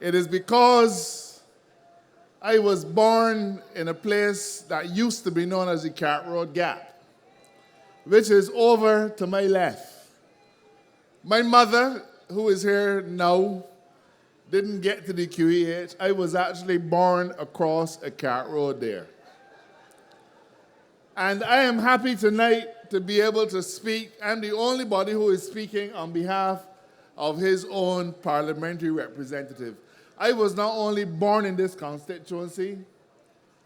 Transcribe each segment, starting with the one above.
It is because I was born in a place that used to be known as the Cart Road Gap, which is over to my left. My mother, who is here now, didn't get to the QEH. I was actually born across a cart road there. And I am happy tonight to be able to speak. I'm the only body who is speaking on behalf of his own parliamentary representative. I was not only born in this constituency,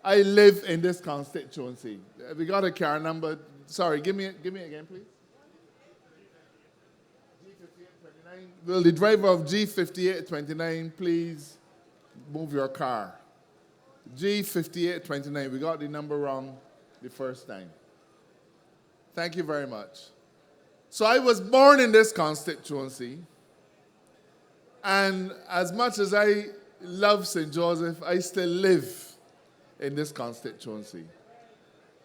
I live in this constituency. We got a car number. Sorry, give me again, please. G5829. Will the driver of G5829 please move your car? G5829. We got the number wrong the first time. Thank you very much. So I was born in this constituency, and as much as I love St. Joseph, I still live in this constituency.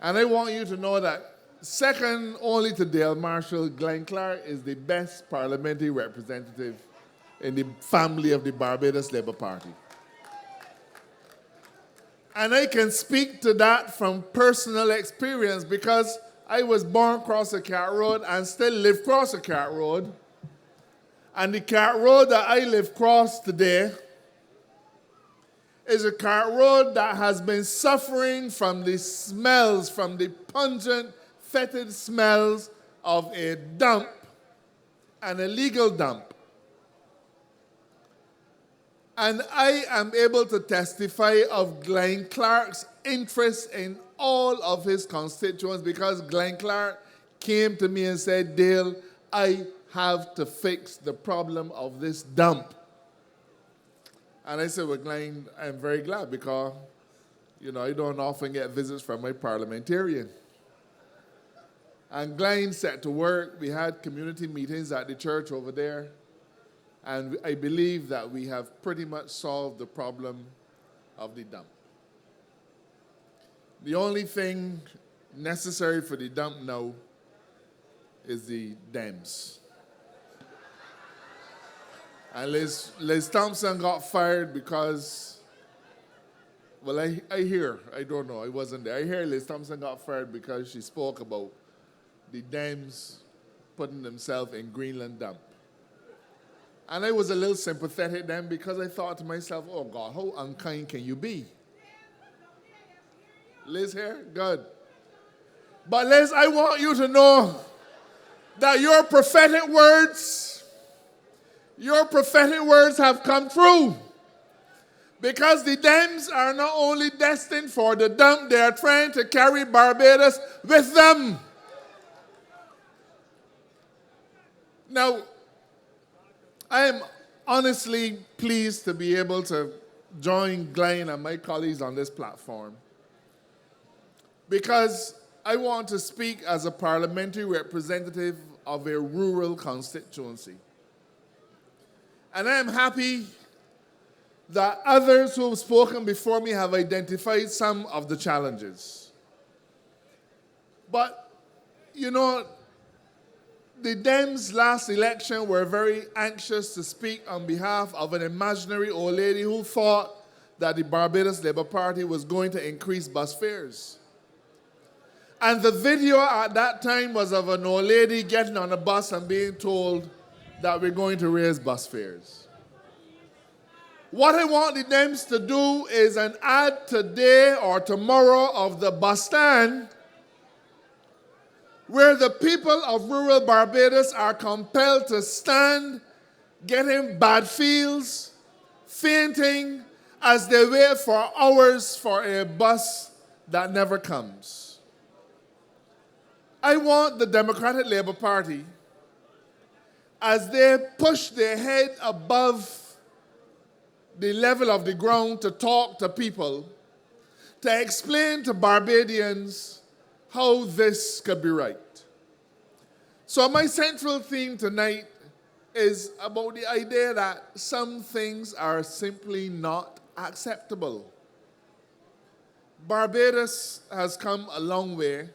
And I want you to know that second only to Dale Marshall, Glenn Clark is the best parliamentary representative in the family of the Barbados Labour Party. And I can speak to that from personal experience because I was born across a cart road and still live across a cart road. And the cart road that I live across today is a cart road that has been suffering from the smells, from the pungent, fetid smells of a dump, an illegal dump. And I am able to testify of Glenn Clark's interest in all of his constituents because Glenn Clark came to me and said, Dale, I have to fix the problem of this dump. And I said, well, Glenn, I'm very glad because, I don't often get visits from my parliamentarian. And Glenn set to work. We had community meetings at the church over there. And I believe that we have pretty much solved the problem of the dump. The only thing necessary for the dump now is the dams. And Liz Thompson got fired because, well, I hear, I don't know, I wasn't there. I hear Liz Thompson got fired because she spoke about the dams putting themselves in Greenland dump. And I was a little sympathetic then because I thought to myself, oh God, how unkind can you be? Liz here? Good. But Liz, I want you to know that your prophetic words have come true. Because the dams are not only destined for the dump, they are trying to carry Barbados with them. Now, I am honestly pleased to be able to join Glenn and my colleagues on this platform because I want to speak as a parliamentary representative of a rural constituency. And I am happy that others who have spoken before me have identified some of the challenges. But, the Dems last election were very anxious to speak on behalf of an imaginary old lady who thought that the Barbados Labour Party was going to increase bus fares. And the video at that time was of an old lady getting on a bus and being told that we're going to raise bus fares. What I want the Dems to do is an ad today or tomorrow of the bus stand where the people of rural Barbados are compelled to stand, getting bad feels, fainting, as they wait for hours for a bus that never comes. I want the Democratic Labour Party, as they push their head above the level of the ground to talk to people, to explain to Barbadians how this could be right. So my central theme tonight is about the idea that some things are simply not acceptable. Barbados has come a long way.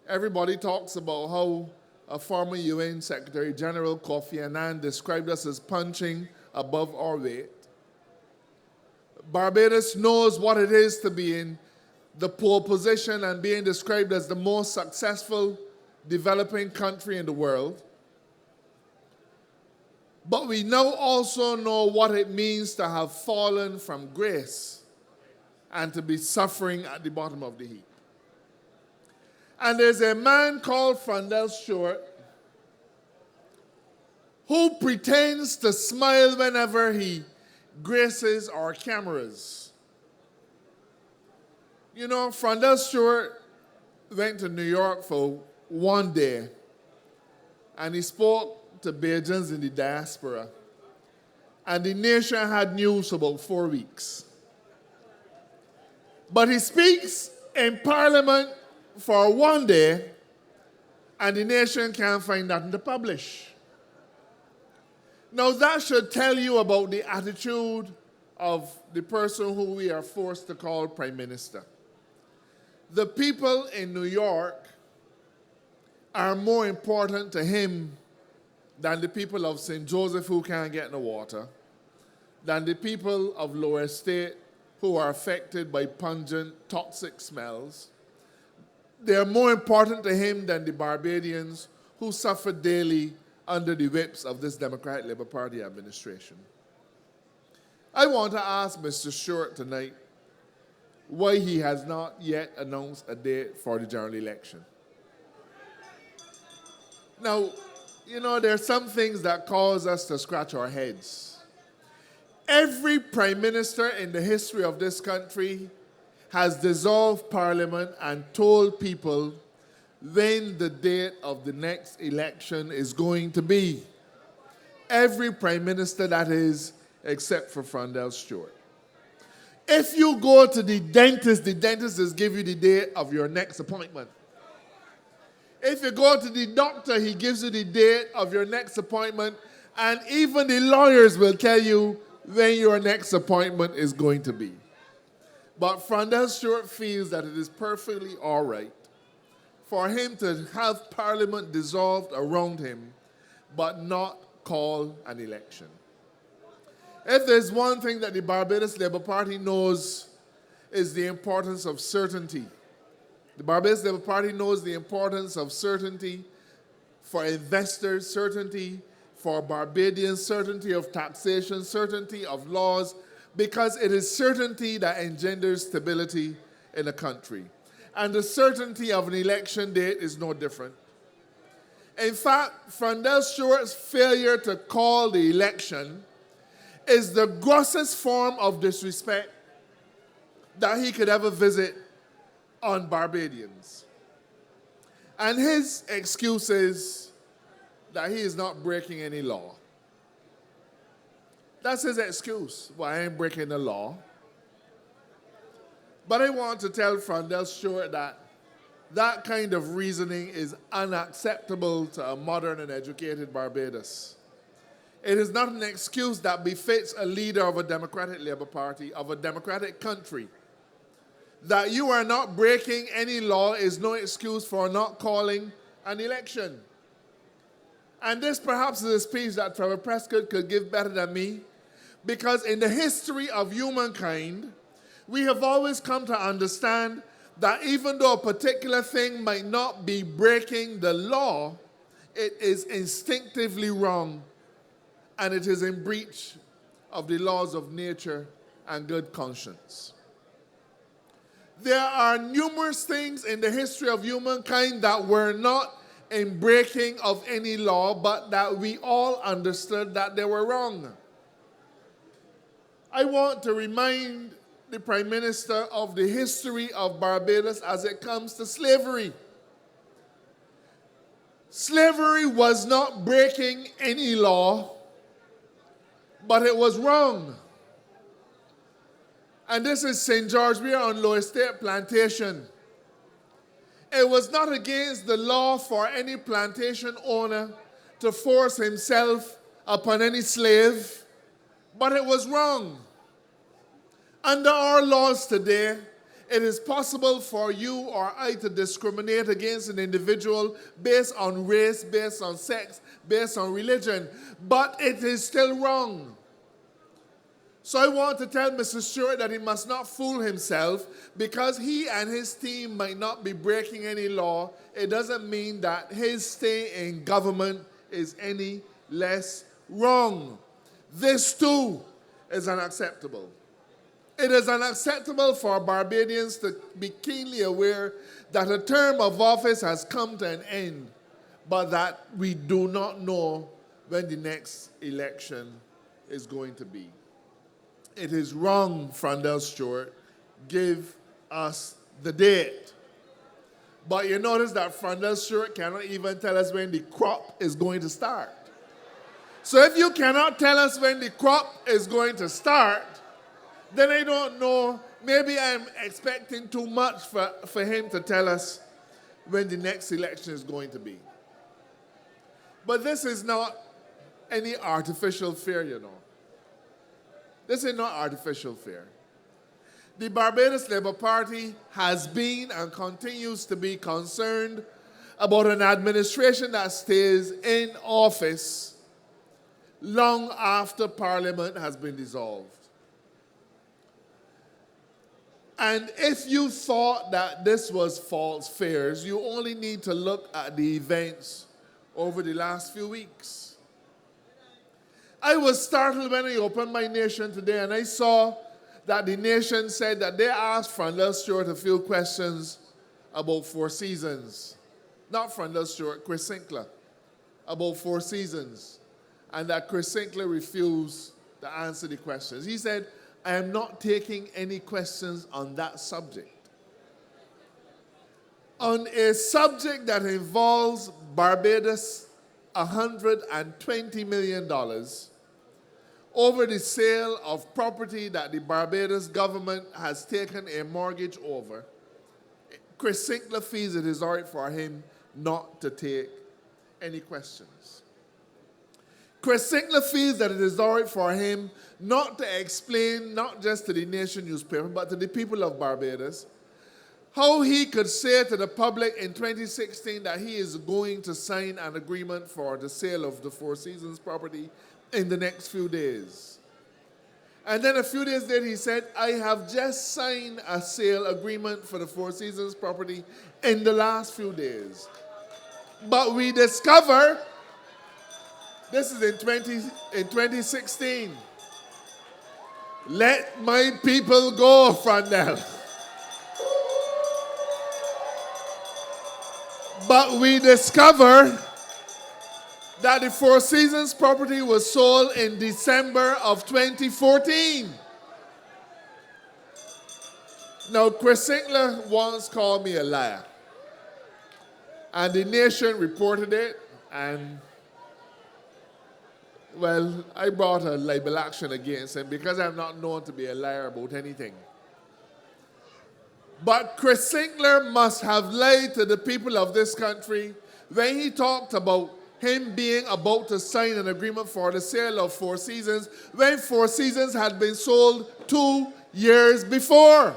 Everybody talks about how a former UN Secretary General Kofi Annan described us as punching above our weight. Barbados knows what it is to be in the pole position and being described as the most successful developing country in the world. But we now also know what it means to have fallen from grace and to be suffering at the bottom of the heap. And there's a man called Frondell Stewart who pretends to smile whenever he graces our cameras. You know, Frondell Stewart went to New York for one day, and he spoke to Bajans in the diaspora. And the nation had news for about 4 weeks. But he speaks in Parliament for one day, and the nation can't find nothing to publish. Now that should tell you about the attitude of the person who we are forced to call Prime Minister. The people in New York are more important to him than the people of St. Joseph who can't get no water, than the people of Lower Estate who are affected by pungent, toxic smells. They are more important to him than the Barbadians who suffer daily under the whips of this Democratic Labour Party administration. I want to ask Mr. Stewart tonight why he has not yet announced a date for the general election. Now, you know, there are some things that cause us to scratch our heads. Every prime minister in the history of this country has dissolved Parliament and told people when the date of the next election is going to be. Every prime minister, that is, except for Frondell Stewart. If you go to the dentist will give you the date of your next appointment. If you go to the doctor, he gives you the date of your next appointment, and even the lawyers will tell you when your next appointment is going to be. But Frondell Stewart feels that it is perfectly all right for him to have Parliament dissolved around him, but not call an election. If there's one thing that the Barbados Labour Party knows, is the importance of certainty. The Barbados Labour Party knows the importance of certainty for investors, certainty for Barbadians, certainty of taxation, certainty of laws, because it is certainty that engenders stability in a country. And the certainty of an election date is no different. In fact, Frondell Stewart's failure to call the election is the grossest form of disrespect that he could ever visit on Barbadians. And his excuse is that he is not breaking any law. That's his excuse. Well, I ain't breaking the law. But I want to tell Frondell Stewart that that kind of reasoning is unacceptable to a modern and educated Barbados. It is not an excuse that befits a leader of a Democratic Labour Party, of a democratic country. That you are not breaking any law is no excuse for not calling an election. And this perhaps is a speech that Trevor Prescott could give better than me, because in the history of humankind, we have always come to understand that even though a particular thing might not be breaking the law, it is instinctively wrong, and it is in breach of the laws of nature and good conscience. There are numerous things in the history of humankind that were not in breaking of any law, but that we all understood that they were wrong. I want to remind the Prime Minister of the history of Barbados as it comes to slavery. Slavery was not breaking any law, but it was wrong. And this is St. George. We are on Lower Estate Plantation. It was not against the law for any plantation owner to force himself upon any slave, but it was wrong. Under our laws today, it is possible for you or I to discriminate against an individual based on race, based on sex, based on religion, but it is still wrong. So I want to tell Mr. Stewart that he must not fool himself because he and his team might not be breaking any law. It doesn't mean that his stay in government is any less wrong. This too is unacceptable. It is unacceptable for Barbadians to be keenly aware that a term of office has come to an end, but that we do not know when the next election is going to be. It is wrong, Frondell Stewart. Give us the date. But you notice that Frondell Stewart cannot even tell us when the crop is going to start. So if you cannot tell us when the crop is going to start, then I don't know, maybe I'm expecting too much for him to tell us when the next election is going to be. But this is not any artificial fear, you know. This is not artificial fear. The Barbados Labour Party has been and continues to be concerned about an administration that stays in office long after Parliament has been dissolved. And if you thought that this was false fears, you only need to look at the events over the last few weeks. I was startled when I opened my Nation today and I saw that the Nation said that they asked Frondell Stewart a few questions about Four Seasons. Not Frondell Stewart, Chris Sinclair, about Four Seasons. And that Chris Sinclair refused to answer the questions. He said, I am not taking any questions on that subject. On a subject that involves Barbados $120 million over the sale of property that the Barbados government has taken a mortgage over, Chris Sinclair feels it is all right for him not to take any questions. Chris Sinclair feels that it is all right for him not to explain, not just to the Nation newspaper, but to the people of Barbados, how he could say to the public in 2016 that he is going to sign an agreement for the sale of the Four Seasons property in the next few days. And then a few days later he said, I have just signed a sale agreement for the Four Seasons property in the last few days. But we discover, this is in 2016, let my people go, Frondell. But we discover that the Four Seasons property was sold in December of 2014. Now, Chris Sinclair once called me a liar. And the Nation reported it, and, well, I brought a libel action against him because I'm not known to be a liar about anything. But Chris Sinclair must have lied to the people of this country when he talked about him being about to sign an agreement for the sale of Four Seasons when Four Seasons had been sold 2 years before.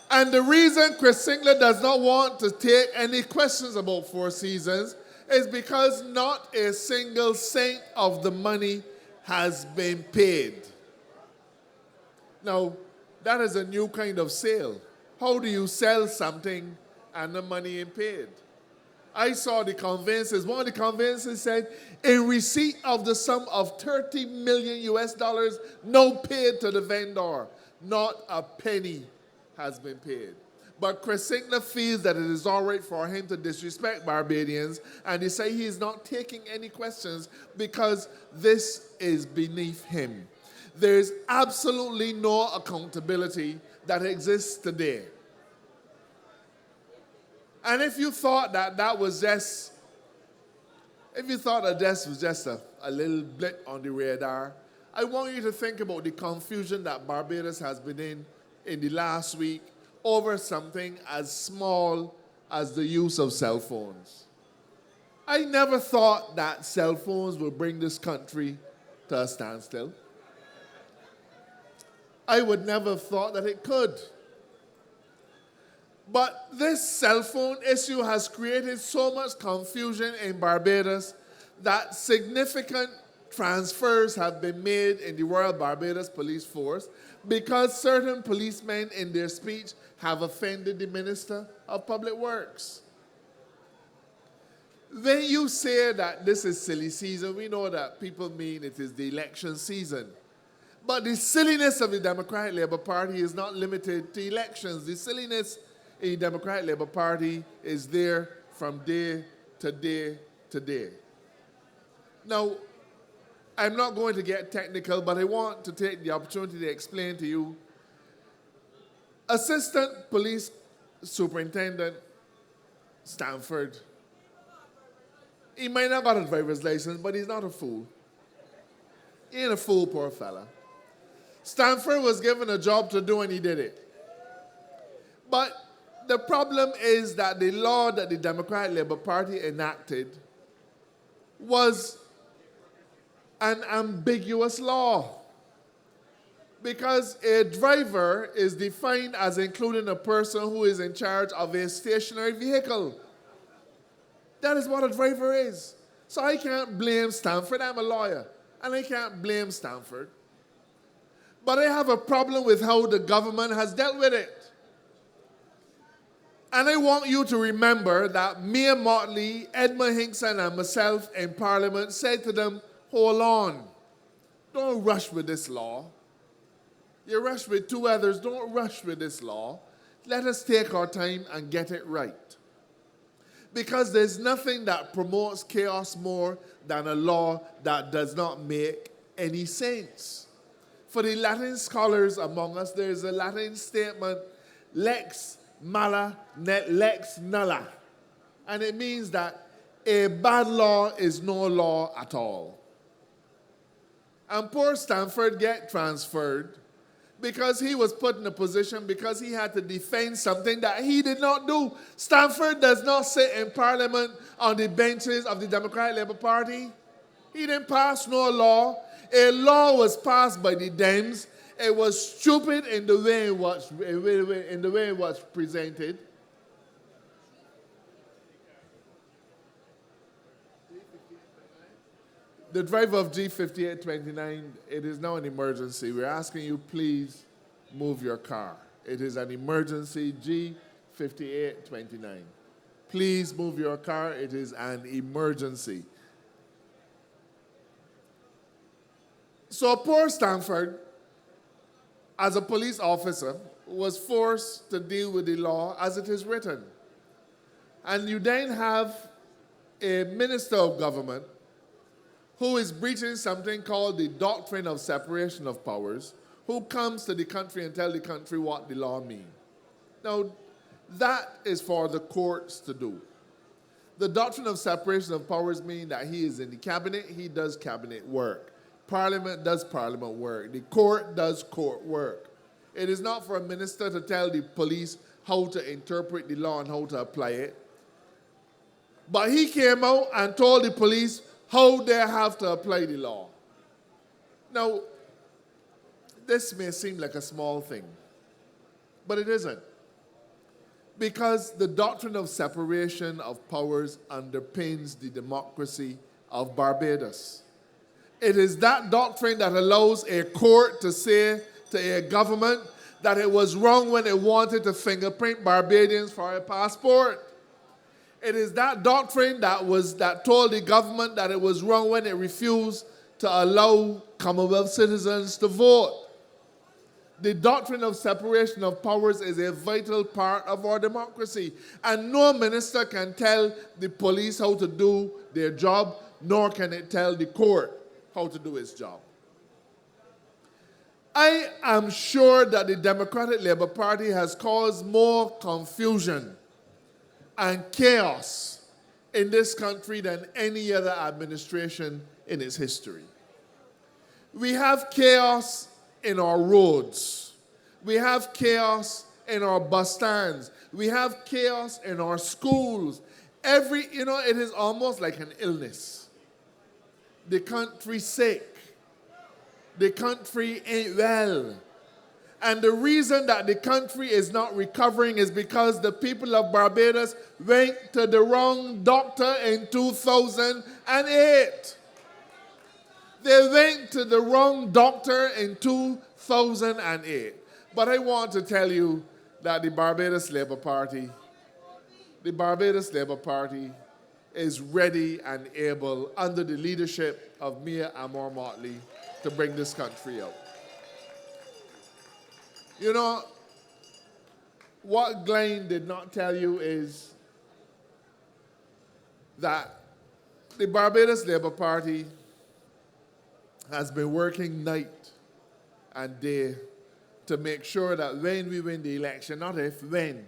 And the reason Chris Sinclair does not want to take any questions about Four Seasons is because not a single cent of the money has been paid. Now, that is a new kind of sale. How do you sell something and the money ain't paid? I saw the conveyances. One of the conveyances said, in receipt of the sum of $30 million US, no paid to the vendor. Not a penny has been paid. But Chris Sinclair feels that it is all right for him to disrespect Barbadians, and he say he is not taking any questions because this is beneath him. There is absolutely no accountability that exists today. And if you thought that that was just, if you thought that this was just a little blip on the radar, I want you to think about the confusion that Barbados has been in the last week over something as small as the use of cell phones. I never thought that cell phones would bring this country to a standstill. I would never have thought that it could. But this cell phone issue has created so much confusion in Barbados that significant transfers have been made in the Royal Barbados Police Force because certain policemen in their speech have offended the Minister of Public Works. When you say that this is silly season, we know that people mean it is the election season. But the silliness of the Democratic Labour Party is not limited to elections. The silliness in the Democratic Labour Party is there from day to day to day. Now, I'm not going to get technical, but I want to take the opportunity to explain to you. Assistant Police Superintendent Stanford, he might not got a driver's license, but he's not a fool. He ain't a fool, poor fella. Stanford was given a job to do and he did it. But the problem is that the law that the Democratic Labour Party enacted was an ambiguous law, because a driver is defined as including a person who is in charge of a stationary vehicle. That is what a driver is. So I can't blame Stanford. I'm a lawyer, and I can't blame Stanford. But I have a problem with how the government has dealt with it. And I want you to remember that Mayor Motley, Edmund Hinkson, and myself in Parliament said to them, hold on. Don't rush with this law. You rush with two others. Don't rush with this law. Let us take our time and get it right. Because there's nothing that promotes chaos more than a law that does not make any sense. For the Latin scholars among us, there's a Latin statement, lex mala lex nulla. And it means that a bad law is no law at all. And poor Stanford get transferred because he was put in a position because he had to defend something that he did not do. Stanford does not sit in Parliament on the benches of the Democratic Labour Party. He didn't pass no law. A law was passed by the Dems. It was stupid in the way it was presented. The driver of G5829, it is now an emergency. We're asking you, please move your car. It is an emergency, G5829. Please move your car. It is an emergency. So poor Stanford, as a police officer, was forced to deal with the law as it is written. And you then have a minister of government who is breaching something called the doctrine of separation of powers, who comes to the country and tell the country what the law means. Now, that is for the courts to do. The doctrine of separation of powers means that he is in the cabinet, he does cabinet work. Parliament does parliament work. The court does court work. It is not for a minister to tell the police how to interpret the law and how to apply it. But he came out and told the police how they have to apply the law. Now, this may seem like a small thing, but it isn't. Because the doctrine of separation of powers underpins the democracy of Barbados. It is that doctrine that allows a court to say to a government that it was wrong when it wanted to fingerprint Barbadians for a passport. It is that doctrine that told the government that it was wrong when it refused to allow Commonwealth citizens to vote. The doctrine of separation of powers is a vital part of our democracy. And no minister can tell the police how to do their job, nor can it tell the court how to do its job. I am sure that the Democratic Labour Party has caused more confusion and chaos in this country than any other administration in its history. We have chaos in our roads. We have chaos in our bus stands. We have chaos in our schools. It is almost like an illness. The country's sick. The country ain't well. And the reason that the country is not recovering is because the people of Barbados went to the wrong doctor in 2008. They went to the wrong doctor in 2008. But I want to tell you that the Barbados Labour Party is ready and able, under the leadership of Mia Amor Motley, to bring this country out. You know, what Glenn did not tell you is that the Barbados Labour Party has been working night and day to make sure that when we win the election, not if, when,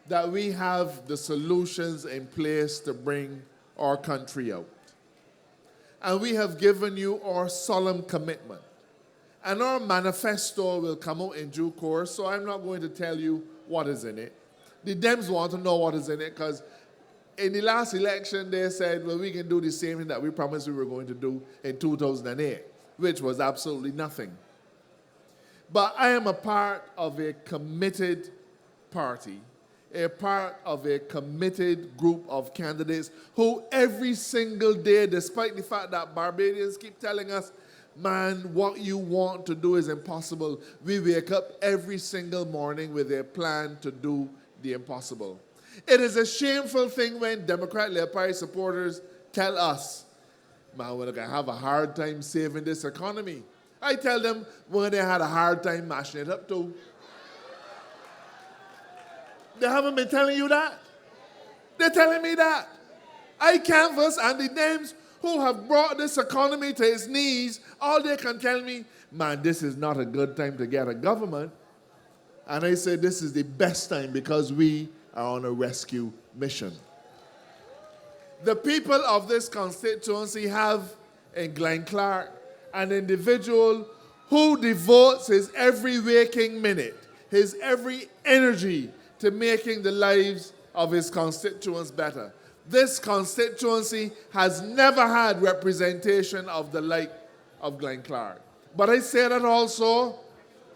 that we have the solutions in place to bring our country out. And we have given you our solemn commitment. And our manifesto will come out in due course, so I'm not going to tell you what is in it. The Dems want to know what is in it because in the last election they said, well, we can do the same thing that we promised we were going to do in 2008, which was absolutely nothing. But I am a part of a committed party, a part of a committed group of candidates who every single day, despite the fact that Barbadians keep telling us, man, what you want to do is impossible, we wake up every single morning with a plan to do the impossible. It is a shameful thing when Democrat Labour Party supporters tell us, man, we're going to have a hard time saving this economy. I tell them when they had a hard time mashing it up too. They haven't been telling you that. They're telling me that. I canvass and the names who have brought this economy to its knees, all they can tell me, man, this is not a good time to get a government. And I say this is the best time because we are on a rescue mission. The people of this constituency have in Glenn Clark an individual who devotes his every waking minute, his every energy to making the lives of his constituents better. This constituency has never had representation of the like of Glenn Clark. But I say that also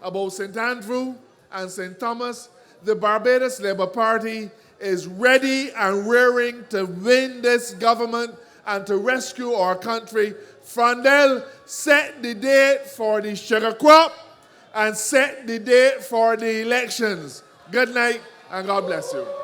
about St. Andrew and St. Thomas. The Barbados Labour Party is ready and rearing to win this government and to rescue our country. Frondel, set the date for the sugar crop and set the date for the elections. Good night and God bless you.